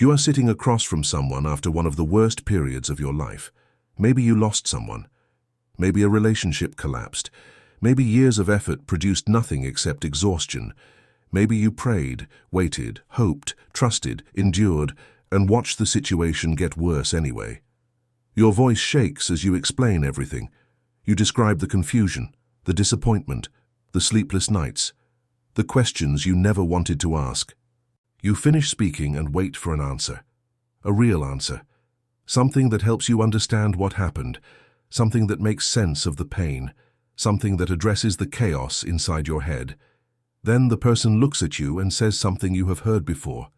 You are sitting across from someone after one of the worst periods of your life. Maybe you lost someone. Maybe a relationship collapsed. Maybe years of effort produced nothing except exhaustion. Maybe you prayed, waited, hoped, trusted, endured, and watched the situation get worse anyway. Your voice shakes as you explain everything. You describe the confusion, the disappointment, the sleepless nights, the questions you never wanted to ask. You finish speaking and wait for an answer. A real answer. Something that helps you understand what happened. Something that makes sense of the pain. Something that addresses the chaos inside your head. Then the person looks at you and says something you have heard before.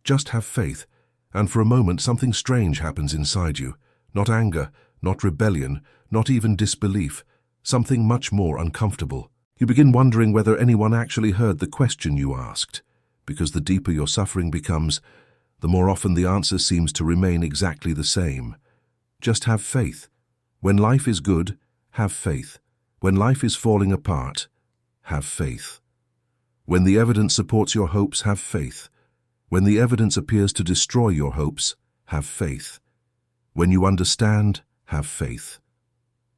Just have faith. And for a moment something strange happens inside you. Not anger, not rebellion, not even disbelief. Something much more uncomfortable. You begin wondering whether anyone actually heard the question you asked. Because the deeper your suffering becomes, the more often the answer seems to remain exactly the same. Just have faith. When life is good, have faith. When life is falling apart, have faith. When the evidence supports your hopes, have faith. When the evidence appears to destroy your hopes, have faith. When you understand, have faith.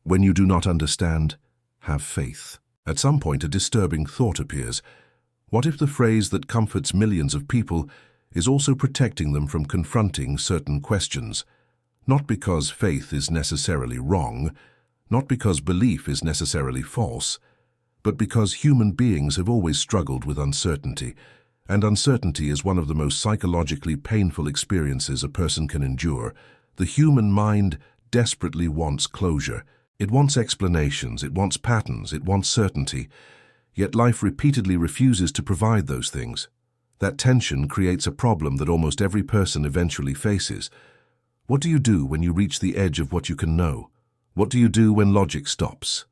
When you do not understand, have faith. At some point, a disturbing thought appears. What if the phrase that comforts millions of people is also protecting them from confronting certain questions? Not because faith is necessarily wrong, not because belief is necessarily false, but because human beings have always struggled with uncertainty, and uncertainty is one of the most psychologically painful experiences a person can endure. The human mind desperately wants closure. It wants explanations, it wants patterns, it wants certainty. Yet life repeatedly refuses to provide those things. That tension creates a problem that almost every person eventually faces. What do you do when you reach the edge of what you can know? What do you do when logic stops?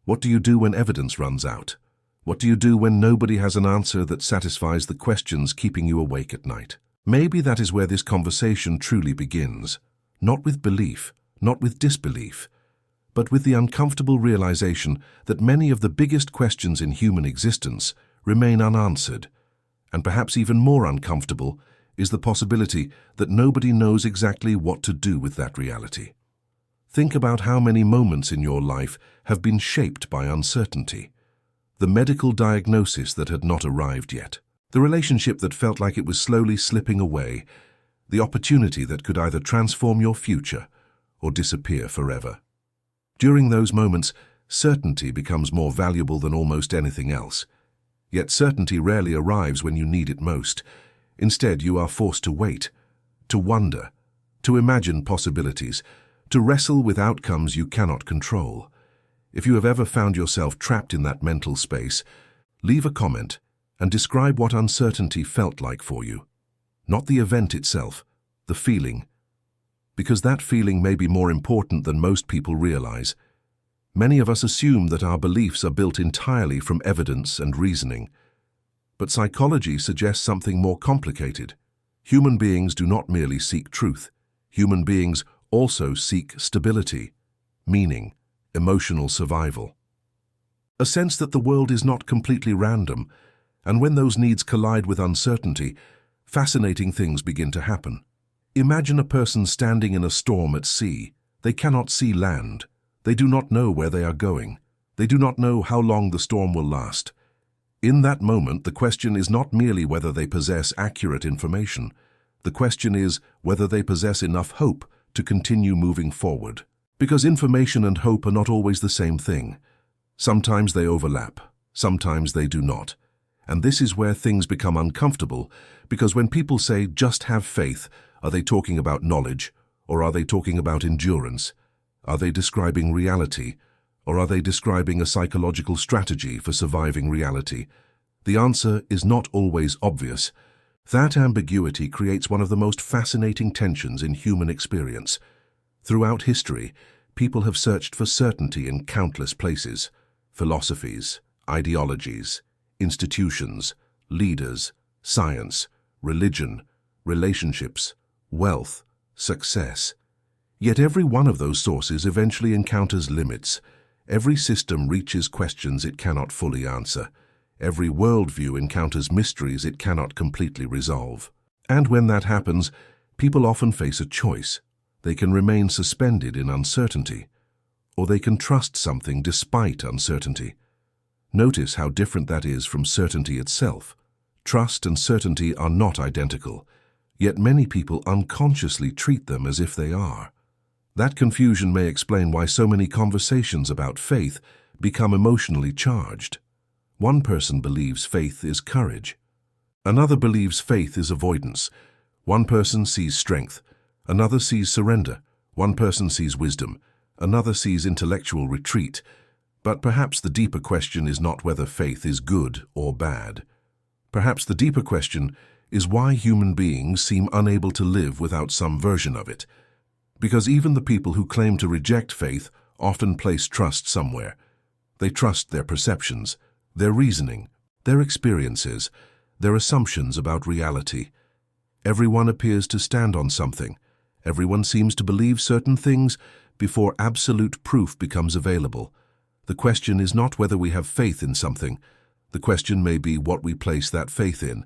What do you do when evidence runs out? What do you do when nobody has an answer that satisfies the questions keeping you awake at night? Maybe that is where this conversation truly begins. Not with belief, not with disbelief, but with the uncomfortable realization that many of the biggest questions in human existence remain unanswered, and perhaps even more uncomfortable is the possibility that nobody knows exactly what to do with that reality. Think about how many moments in your life have been shaped by uncertainty. The medical diagnosis that had not arrived yet, the relationship that felt like it was slowly slipping away, the opportunity that could either transform your future or disappear forever. During those moments, certainty becomes more valuable than almost anything else. Yet certainty rarely arrives when you need it most. Instead, you are forced to wait, to wonder, to imagine possibilities, to wrestle with outcomes you cannot control. If you have ever found yourself trapped in that mental space, leave a comment and describe what uncertainty felt like for you. Not the event itself, the feeling. Because that feeling may be more important than most people realize. Many of us assume that our beliefs are built entirely from evidence and reasoning. But psychology suggests something more complicated. Human beings do not merely seek truth. Human beings also seek stability, meaning, emotional survival. A sense that the world is not completely random, and when those needs collide with uncertainty, fascinating things begin to happen. Imagine a person standing in a storm at sea. They cannot see land. They do not know where they are going. They do not know how long the storm will last. In that moment, the question is not merely whether they possess accurate information. The question is whether they possess enough hope to continue moving forward. Because information and hope are not always the same thing. Sometimes they overlap. Sometimes they do not. And this is where things become uncomfortable, because when people say, just have faith, are they talking about knowledge, or are they talking about endurance? Are they describing reality, or are they describing a psychological strategy for surviving reality? The answer is not always obvious. That ambiguity creates one of the most fascinating tensions in human experience. Throughout history, people have searched for certainty in countless places: philosophies, ideologies, institutions, leaders, science, religion, relationships, wealth, success. Yet every one of those sources eventually encounters limits. Every system reaches questions it cannot fully answer. Every worldview encounters mysteries it cannot completely resolve. And when that happens, people often face a choice. They can remain suspended in uncertainty, or they can trust something despite uncertainty. Notice how different that is from certainty itself. Trust and certainty are not identical, yet many people unconsciously treat them as if they are. That confusion may explain why so many conversations about faith become emotionally charged. One person believes faith is courage. Another believes faith is avoidance. One person sees strength. Another sees surrender. One person sees wisdom. Another sees intellectual retreat. But perhaps the deeper question is not whether faith is good or bad. Perhaps the deeper question is why human beings seem unable to live without some version of it. Because even the people who claim to reject faith often place trust somewhere. They trust their perceptions, their reasoning, their experiences, their assumptions about reality. Everyone appears to stand on something. Everyone seems to believe certain things before absolute proof becomes available. The question is not whether we have faith in something. The question may be what we place that faith in.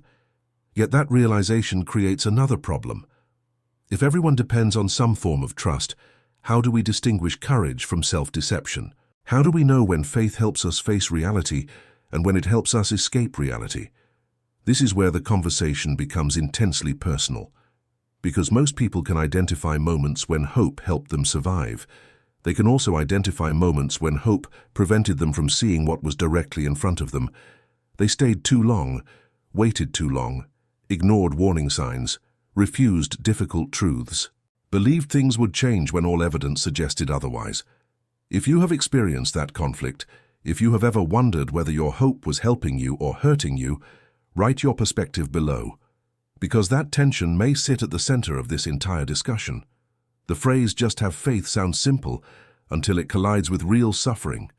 Yet that realization creates another problem. If everyone depends on some form of trust, how do we distinguish courage from self-deception? How do we know when faith helps us face reality and when it helps us escape reality? This is where the conversation becomes intensely personal. Because most people can identify moments when hope helped them survive. They can also identify moments when hope prevented them from seeing what was directly in front of them. They stayed too long, waited too long, ignored warning signs, refused difficult truths, believed things would change when all evidence suggested otherwise. If you have experienced that conflict, if you have ever wondered whether your hope was helping you or hurting you, write your perspective below, because that tension may sit at the center of this entire discussion. The phrase "just have faith" sounds simple until it collides with real suffering.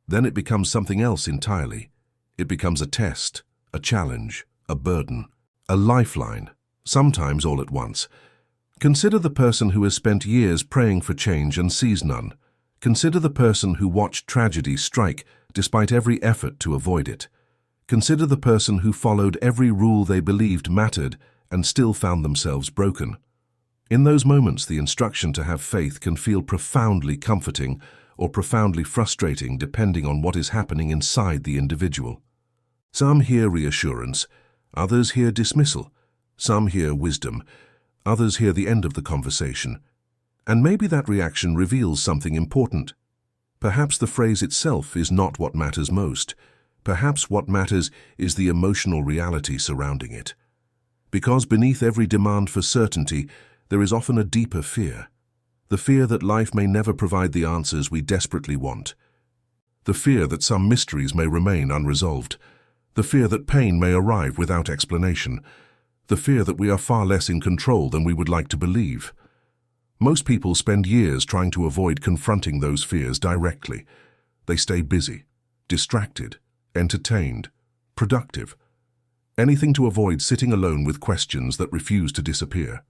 Then it becomes something else entirely. It becomes a test, a challenge, a burden, a lifeline, sometimes all at once. Consider the person who has spent years praying for change and sees none. Consider the person who watched tragedy strike despite every effort to avoid it. Consider the person who followed every rule they believed mattered and still found themselves broken. In those moments, the instruction to have faith can feel profoundly comforting or profoundly frustrating depending on what is happening inside the individual. Some hear reassurance, others hear dismissal, some hear wisdom, others hear the end of the conversation. And maybe that reaction reveals something important. Perhaps the phrase itself is not what matters most. Perhaps what matters is the emotional reality surrounding it. Because beneath every demand for certainty, there is often a deeper fear. The fear that life may never provide the answers we desperately want. The fear that some mysteries may remain unresolved. The fear that pain may arrive without explanation. The fear that we are far less in control than we would like to believe. Most people spend years trying to avoid confronting those fears directly. They stay busy, distracted, entertained, productive. Anything to avoid sitting alone with questions that refuse to disappear.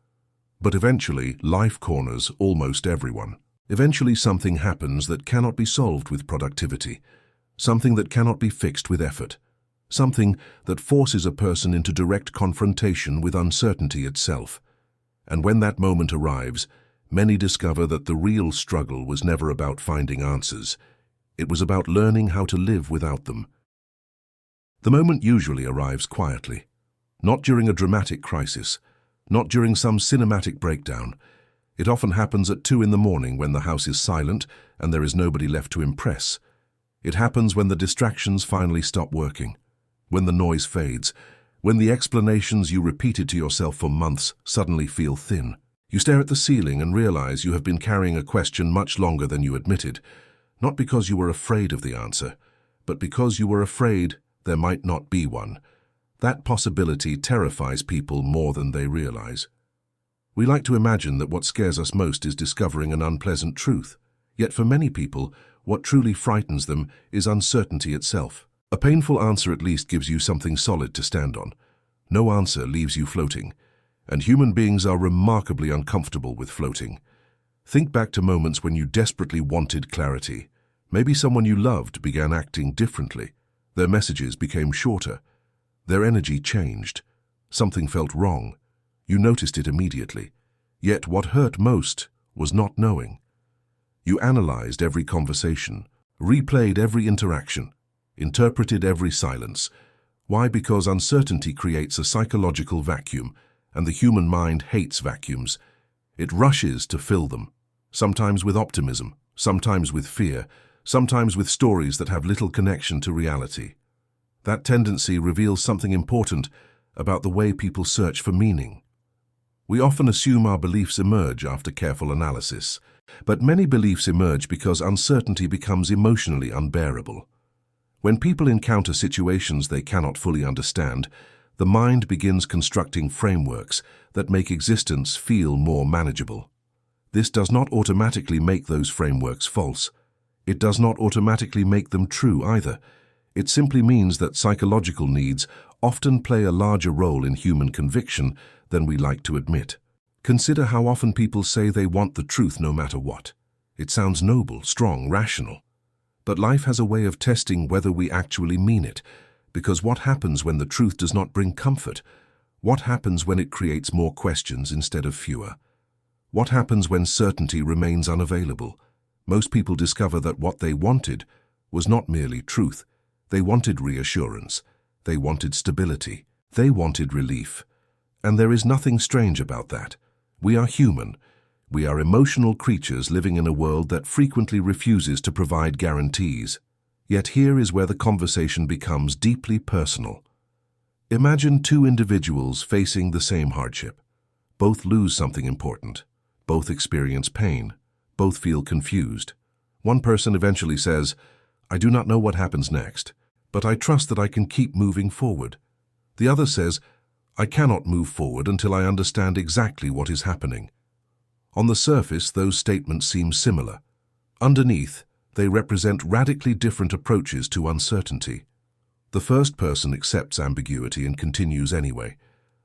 But eventually, life corners almost everyone. Eventually something happens that cannot be solved with productivity. Something that cannot be fixed with effort. Something that forces a person into direct confrontation with uncertainty itself. And when that moment arrives, many discover that the real struggle was never about finding answers. It was about learning how to live without them. The moment usually arrives quietly, not during a dramatic crisis, not during some cinematic breakdown. It often happens at 2 in the morning when the house is silent and there is nobody left to impress. It happens when the distractions finally stop working, when the noise fades, when the explanations you repeated to yourself for months suddenly feel thin. You stare at the ceiling and realize you have been carrying a question much longer than you admitted, not because you were afraid of the answer, but because you were afraid there might not be one. That possibility terrifies people more than they realize. We like to imagine that what scares us most is discovering an unpleasant truth. Yet for many people, what truly frightens them is uncertainty itself. A painful answer at least gives you something solid to stand on. No answer leaves you floating, and human beings are remarkably uncomfortable with floating. Think back to moments when you desperately wanted clarity. Maybe someone you loved began acting differently. Their messages became shorter. Their energy changed. Something felt wrong. You noticed it immediately. Yet what hurt most was not knowing. You analyzed every conversation, replayed every interaction, interpreted every silence. Why? Because uncertainty creates a psychological vacuum, and the human mind hates vacuums. It rushes to fill them, sometimes with optimism, sometimes with fear, sometimes with stories that have little connection to reality. That tendency reveals something important about the way people search for meaning. We often assume our beliefs emerge after careful analysis, but many beliefs emerge because uncertainty becomes emotionally unbearable. When people encounter situations they cannot fully understand, the mind begins constructing frameworks that make existence feel more manageable. This does not automatically make those frameworks false. It does not automatically make them true either. It simply means that psychological needs often play a larger role in human conviction than we like to admit. Consider how often people say they want the truth no matter what. It sounds noble, strong, rational. But life has a way of testing whether we actually mean it, because what happens when the truth does not bring comfort? What happens when it creates more questions instead of fewer? What happens when certainty remains unavailable? Most people discover that what they wanted was not merely truth. They wanted reassurance. They wanted stability. They wanted relief. And there is nothing strange about that. We are human. We are emotional creatures living in a world that frequently refuses to provide guarantees. Yet here is where the conversation becomes deeply personal. Imagine two individuals facing the same hardship. Both lose something important. Both experience pain. Both feel confused. One person eventually says, "I do not know what happens next, but I trust that I can keep moving forward." The other says, "I cannot move forward until I understand exactly what is happening." On the surface, those statements seem similar. Underneath, they represent radically different approaches to uncertainty. The first person accepts ambiguity and continues anyway.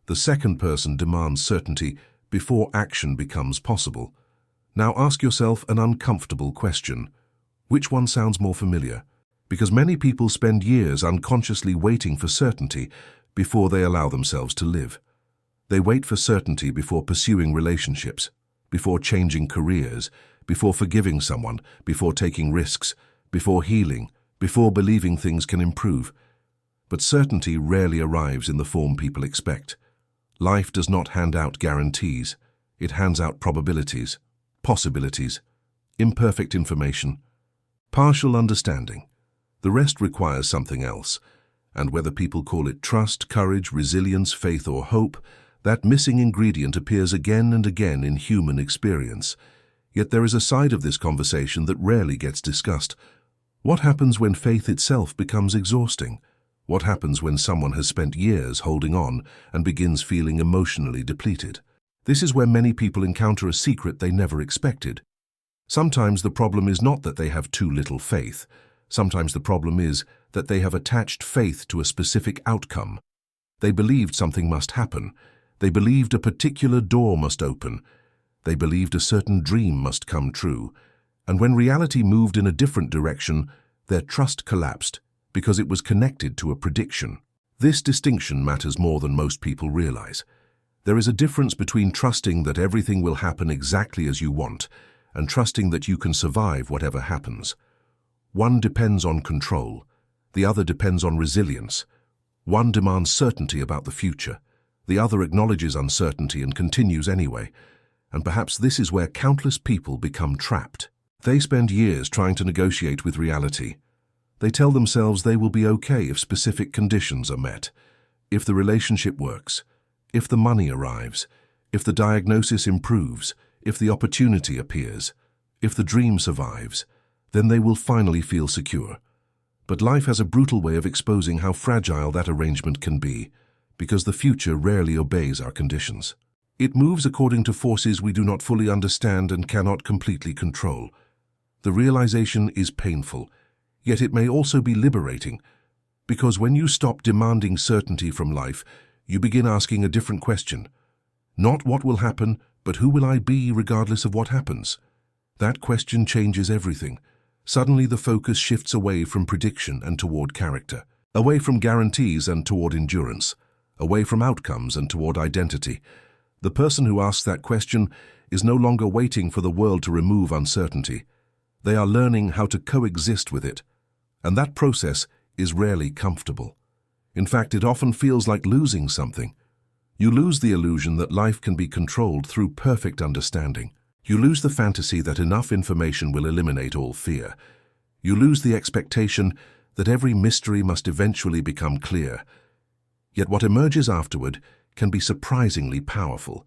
The second person demands certainty before action becomes possible. Now ask yourself an uncomfortable question. Which one sounds more familiar? Because many people spend years unconsciously waiting for certainty before they allow themselves to live. They wait for certainty before pursuing relationships, before changing careers, before forgiving someone, before taking risks, before healing, before believing things can improve. But certainty rarely arrives in the form people expect. Life does not hand out guarantees. It hands out probabilities, possibilities, imperfect information, partial understanding. The rest requires something else. And whether people call it trust, courage, resilience, faith, or hope, that missing ingredient appears again and again in human experience. Yet there is a side of this conversation that rarely gets discussed. What happens when faith itself becomes exhausting? What happens when someone has spent years holding on and begins feeling emotionally depleted? This is where many people encounter a secret they never expected. Sometimes the problem is not that they have too little faith. Sometimes the problem is that they have attached faith to a specific outcome. They believed something must happen. They believed a particular door must open. They believed a certain dream must come true. And when reality moved in a different direction, their trust collapsed because it was connected to a prediction. This distinction matters more than most people realize. There is a difference between trusting that everything will happen exactly as you want and trusting that you can survive whatever happens. One depends on control. The other depends on resilience. One demands certainty about the future. The other acknowledges uncertainty and continues anyway. And perhaps this is where countless people become trapped. They spend years trying to negotiate with reality. They tell themselves they will be okay if specific conditions are met, if the relationship works, if the money arrives, if the diagnosis improves, if the opportunity appears, if the dream survives, then they will finally feel secure. But life has a brutal way of exposing how fragile that arrangement can be, because the future rarely obeys our conditions. It moves according to forces we do not fully understand and cannot completely control. The realization is painful, yet it may also be liberating, because when you stop demanding certainty from life, you begin asking a different question. Not what will happen, but who will I be regardless of what happens? That question changes everything. Suddenly the focus shifts away from prediction and toward character, away from guarantees and toward endurance, away from outcomes and toward identity. The person who asks that question is no longer waiting for the world to remove uncertainty. They are learning how to coexist with it, and that process is rarely comfortable. In fact, it often feels like losing something. You lose the illusion that life can be controlled through perfect understanding. You lose the fantasy that enough information will eliminate all fear. You lose the expectation that every mystery must eventually become clear. Yet what emerges afterward can be surprisingly powerful,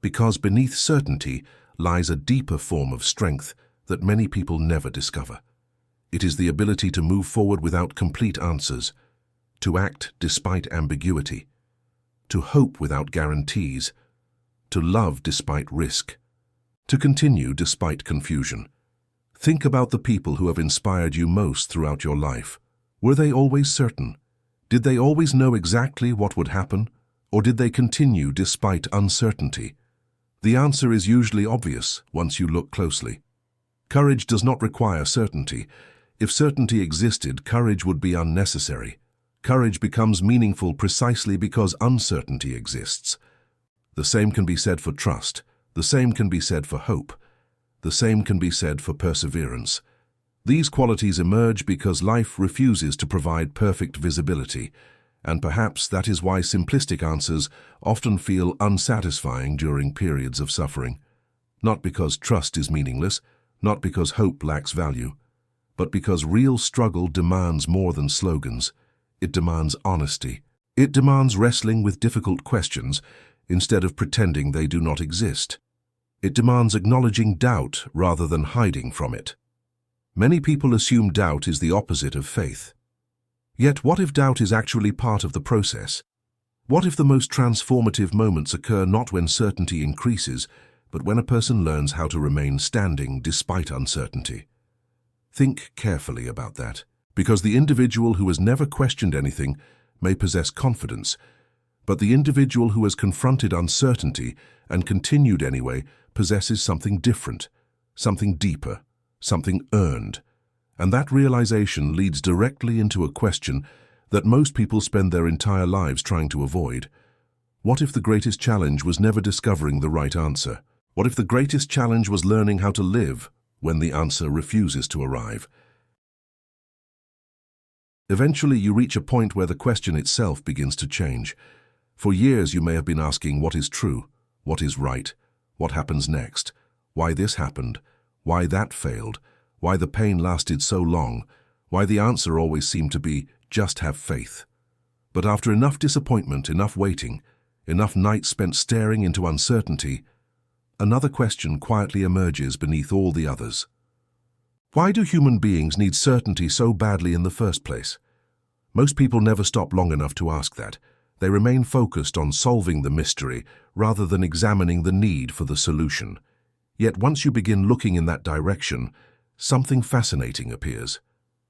because beneath certainty lies a deeper form of strength that many people never discover. It is the ability to move forward without complete answers, to act despite ambiguity, to hope without guarantees, to love despite risk, to continue despite confusion. Think about the people who have inspired you most throughout your life. Were they always certain? Did they always know exactly what would happen, or did they continue despite uncertainty? The answer is usually obvious once you look closely. Courage does not require certainty. If certainty existed, courage would be unnecessary. Courage becomes meaningful precisely because uncertainty exists. The same can be said for trust. The same can be said for hope. The same can be said for perseverance. These qualities emerge because life refuses to provide perfect visibility, and perhaps that is why simplistic answers often feel unsatisfying during periods of suffering. Not because trust is meaningless, not because hope lacks value, but because real struggle demands more than slogans. It demands honesty. It demands wrestling with difficult questions instead of pretending they do not exist. It demands acknowledging doubt rather than hiding from it. Many people assume doubt is the opposite of faith. Yet what if doubt is actually part of the process? What if the most transformative moments occur not when certainty increases, but when a person learns how to remain standing despite uncertainty? Think carefully about that, because the individual who has never questioned anything may possess confidence, but the individual who has confronted uncertainty and continued anyway possesses something different, something deeper, something earned. And that realization leads directly into a question that most people spend their entire lives trying to avoid. What if the greatest challenge was never discovering the right answer? What if the greatest challenge was learning how to live when the answer refuses to arrive? Eventually, you reach a point where the question itself begins to change. For years, you may have been asking what is true, what is right, what happens next, why this happened, why that failed, why the pain lasted so long, why the answer always seemed to be, just have faith. But after enough disappointment, enough waiting, enough nights spent staring into uncertainty, another question quietly emerges beneath all the others. Why do human beings need certainty so badly in the first place? Most people never stop long enough to ask that. They remain focused on solving the mystery rather than examining the need for the solution. Yet once you begin looking in that direction, something fascinating appears.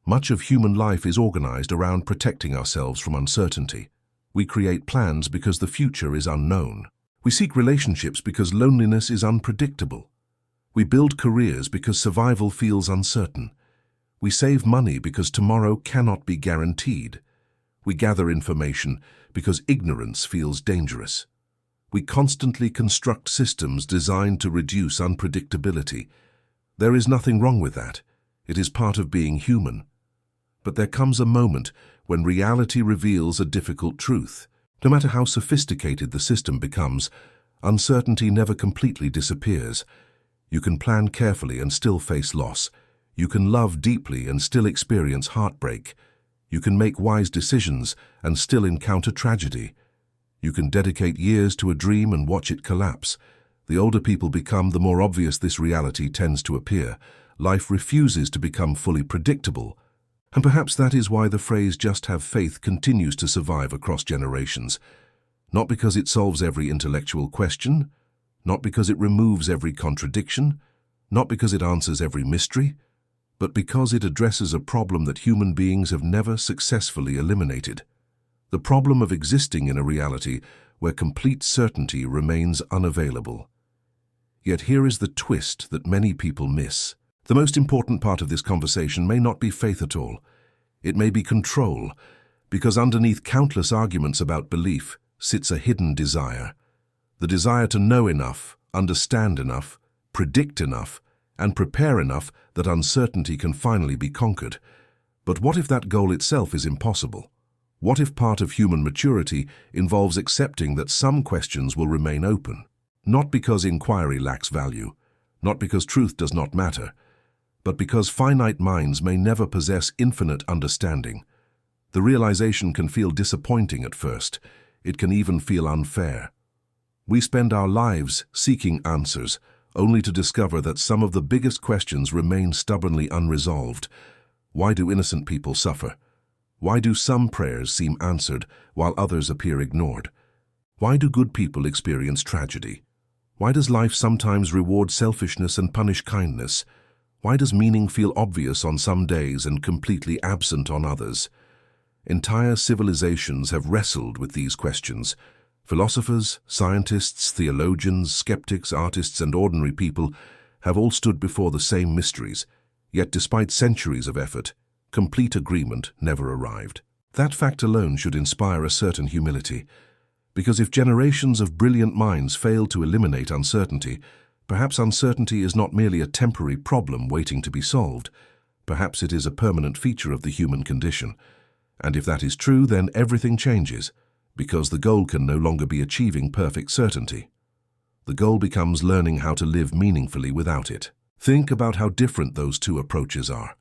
Much of human life is organized around protecting ourselves from uncertainty. We create plans because the future is unknown. We seek relationships because loneliness is unpredictable. We build careers because survival feels uncertain. We save money because tomorrow cannot be guaranteed. We gather information because ignorance feels dangerous. We constantly construct systems designed to reduce unpredictability. There is nothing wrong with that. It is part of being human. But there comes a moment when reality reveals a difficult truth. No matter how sophisticated the system becomes, uncertainty never completely disappears. You can plan carefully and still face loss. You can love deeply and still experience heartbreak. You can make wise decisions and still encounter tragedy. You can dedicate years to a dream and watch it collapse. The older people become, the more obvious this reality tends to appear. Life refuses to become fully predictable. And perhaps that is why the phrase "just have faith" continues to survive across generations. Not because it solves every intellectual question, not because it removes every contradiction, not because it answers every mystery, but because it addresses a problem that human beings have never successfully eliminated. The problem of existing in a reality where complete certainty remains unavailable. Yet here is the twist that many people miss. The most important part of this conversation may not be faith at all. It may be control, because underneath countless arguments about belief sits a hidden desire. The desire to know enough, understand enough, predict enough, and prepare enough that uncertainty can finally be conquered. But what if that goal itself is impossible? What if part of human maturity involves accepting that some questions will remain open? Not because inquiry lacks value, not because truth does not matter, but because finite minds may never possess infinite understanding. The realization can feel disappointing at first. It can even feel unfair. We spend our lives seeking answers, only to discover that some of the biggest questions remain stubbornly unresolved. Why do innocent people suffer? Why do some prayers seem answered while others appear ignored? Why do good people experience tragedy? Why does life sometimes reward selfishness and punish kindness? Why does meaning feel obvious on some days and completely absent on others? Entire civilizations have wrestled with these questions. Philosophers, scientists, theologians, skeptics, artists, and ordinary people have all stood before the same mysteries, yet despite centuries of effort, complete agreement never arrived. That fact alone should inspire a certain humility, because if generations of brilliant minds fail to eliminate uncertainty, perhaps uncertainty is not merely a temporary problem waiting to be solved. Perhaps it is a permanent feature of the human condition. And if that is true, then everything changes, because the goal can no longer be achieving perfect certainty. The goal becomes learning how to live meaningfully without it. Think about how different those two approaches are.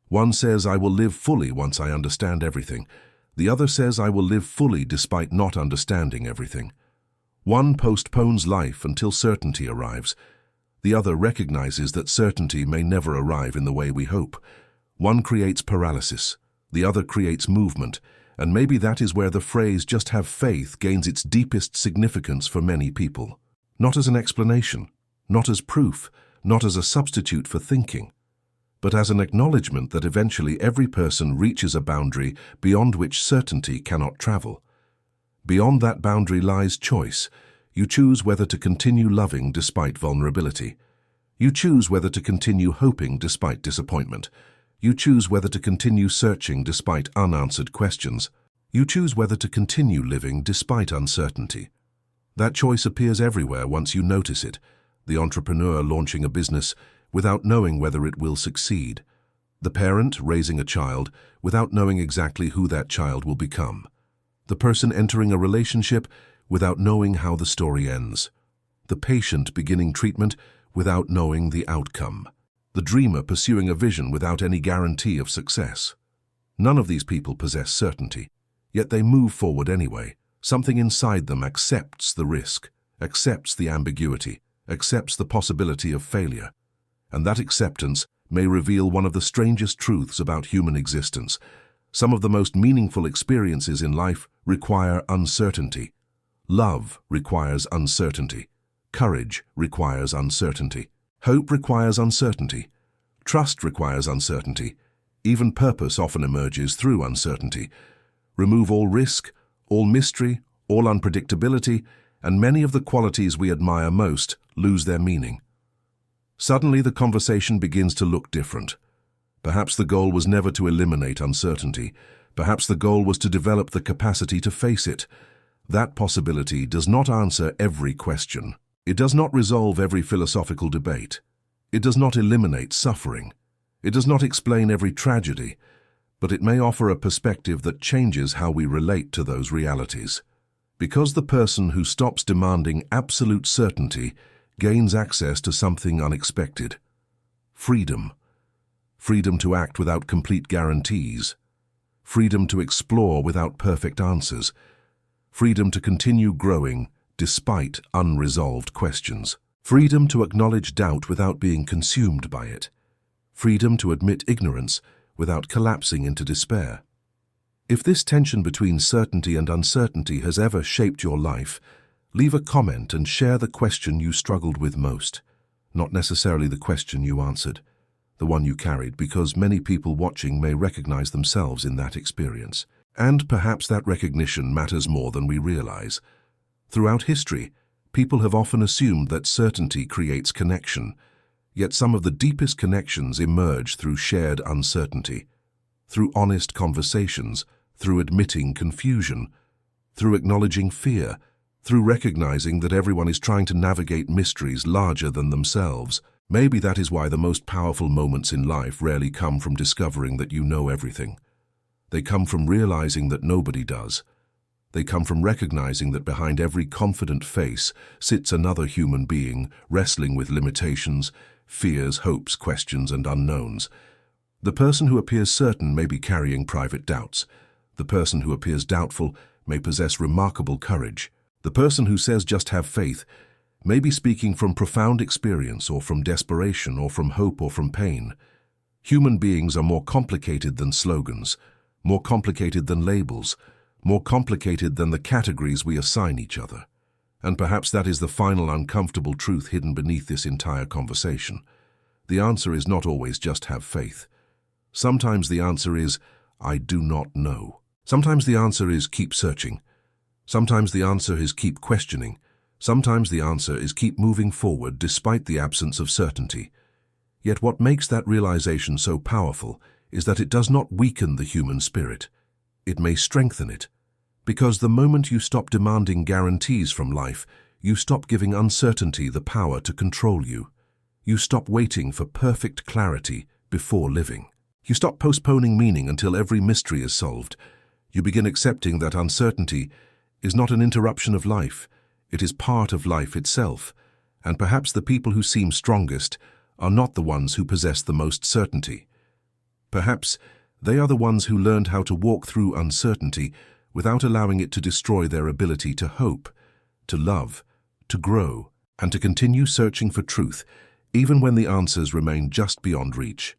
One says, I will live fully once I understand everything. The other says, I will live fully despite not understanding everything. One postpones life until certainty arrives. The other recognizes that certainty may never arrive in the way we hope. One creates paralysis. The other creates movement. And maybe that is where the phrase, just have faith, gains its deepest significance for many people. Not as an explanation, not as proof, not as a substitute for thinking, but as an acknowledgement that eventually every person reaches a boundary beyond which certainty cannot travel. Beyond that boundary lies choice. You choose whether to continue loving despite vulnerability. You choose whether to continue hoping despite disappointment. You choose whether to continue searching despite unanswered questions. You choose whether to continue living despite uncertainty. That choice appears everywhere once you notice it. The entrepreneur launching a business without knowing whether it will succeed. The parent raising a child without knowing exactly who that child will become. The person entering a relationship without knowing how the story ends. The patient beginning treatment without knowing the outcome. The dreamer pursuing a vision without any guarantee of success. None of these people possess certainty, yet they move forward anyway. Something inside them accepts the risk, accepts the ambiguity, accepts the possibility of failure. And that acceptance may reveal one of the strangest truths about human existence. Some of the most meaningful experiences in life require uncertainty. Love requires uncertainty. Courage requires uncertainty. Hope requires uncertainty. Trust requires uncertainty. Even purpose often emerges through uncertainty. Remove all risk, all mystery, all unpredictability, and many of the qualities we admire most lose their meaning. Suddenly the conversation begins to look different. Perhaps the goal was never to eliminate uncertainty. Perhaps the goal was to develop the capacity to face it. That possibility does not answer every question. It does not resolve every philosophical debate. It does not eliminate suffering. It does not explain every tragedy, but it may offer a perspective that changes how we relate to those realities. Because the person who stops demanding absolute certainty gains access to something unexpected. Freedom. Freedom to act without complete guarantees. Freedom to explore without perfect answers. Freedom to continue growing despite unresolved questions. Freedom to acknowledge doubt without being consumed by it. Freedom to admit ignorance without collapsing into despair. If this tension between certainty and uncertainty has ever shaped your life, leave a comment and share the question you struggled with most. Not necessarily the question you answered, the one you carried, because many people watching may recognize themselves in that experience. And perhaps that recognition matters more than we realize. Throughout history, people have often assumed that certainty creates connection, yet some of the deepest connections emerge through shared uncertainty, through honest conversations, through admitting confusion, through acknowledging fear, through recognizing that everyone is trying to navigate mysteries larger than themselves. Maybe that is why the most powerful moments in life rarely come from discovering that you know everything. They come from realizing that nobody does. They come from recognizing that behind every confident face sits another human being wrestling with limitations, fears, hopes, questions, and unknowns. The person who appears certain may be carrying private doubts. The person who appears doubtful may possess remarkable courage. The person who says just have faith may be speaking from profound experience or from desperation or from hope or from pain. Human beings are more complicated than slogans, more complicated than labels, more complicated than the categories we assign each other. And perhaps that is the final uncomfortable truth hidden beneath this entire conversation. The answer is not always just have faith. Sometimes the answer is, I do not know. Sometimes the answer is keep searching. Sometimes the answer is keep questioning. Sometimes the answer is keep moving forward despite the absence of certainty. Yet what makes that realization so powerful is that it does not weaken the human spirit. It may strengthen it. Because the moment you stop demanding guarantees from life, you stop giving uncertainty the power to control you. You stop waiting for perfect clarity before living. You stop postponing meaning until every mystery is solved. You begin accepting that uncertainty is not an interruption of life. It is part of life itself. And perhaps the people who seem strongest are not the ones who possess the most certainty. Perhaps they are the ones who learned how to walk through uncertainty without allowing it to destroy their ability to hope, to love, to grow, and to continue searching for truth, even when the answers remain just beyond reach.